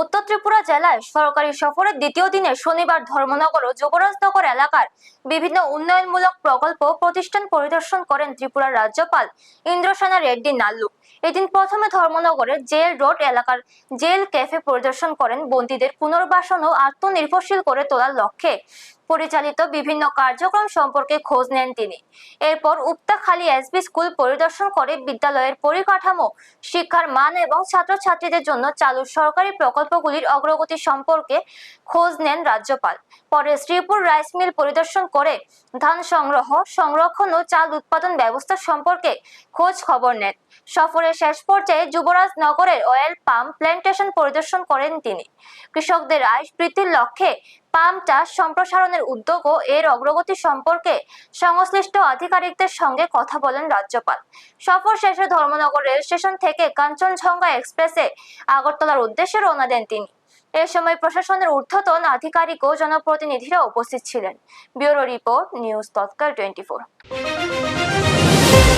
উত্তর ত্রিপুরা জেলায় সরকারি সফরের দ্বিতীয় দিনে শনিবার ধর্মনগর ও যুবরাজনগর এলাকার বিভিন্ন উন্নয়নমূলক প্রকল্প প্রতিষ্ঠান পরিদর্শন করেন ত্রিপুরার রাজ্যপাল ইন্দ্রসেনা রেড্ডি নাল্লু। এদিন প্রথমে ধর্মনগরের জেল রোড এলাকার জেল ক্যাফে পরিদর্শন করেন। বন্দীদের পুনর্বাসন ও আত্মনির্ভরশীল করে তোলার লক্ষ্যে পরিচালিত বিভিন্ন কার্যক্রম সম্পর্কে খোঁজ নেন তিনি। এরপর উপতাখালী এসবি স্কুল পরিদর্শন করে বিদ্যালয়ের পরিকাঠামো, শিক্ষার মান এবং ছাত্রছাত্রীদের জন্য চালু সরকারি প্রকল্পগুলির অগ্রগতি সম্পর্কে খোঁজ নেন রাজ্যপাল। পরে শ্রীপুর রাইস মিল পরিদর্শন করে ধান সংগ্রহ, সংরক্ষণ ও চাল উৎপাদন ব্যবস্থা সম্পর্কে খোঁজ খবর নেন। সফরের শেষ পর্যায়ে যুবরাজনগরের অয়েল পাম প্ল্যান্টেশন পরিদর্শন করেন তিনি। কৃষকদের আয় বৃদ্ধির লক্ষ্যে পাম চাষ সম্প্রসারণের উদ্যোগ ও এর অগ্রগতি সম্পর্কে সংশ্লিষ্ট আধিকারিকদের সঙ্গে কথা বলেন রাজ্যপাল। সফর শেষে ধর্মনগর রেল স্টেশন থেকে কাঞ্চনজঙ্ঘা এক্সপ্রেসে আগরতলার উদ্দেশ্যে রওনা দেন তিনি। এ সময় প্রশাসনের ঊর্ধ্বতন আধিকারিক ও জনপ্রতিনিধিরা উপস্থিত ছিলেন। ব্যুরো রিপোর্ট, নিউজ তৎকাল 24।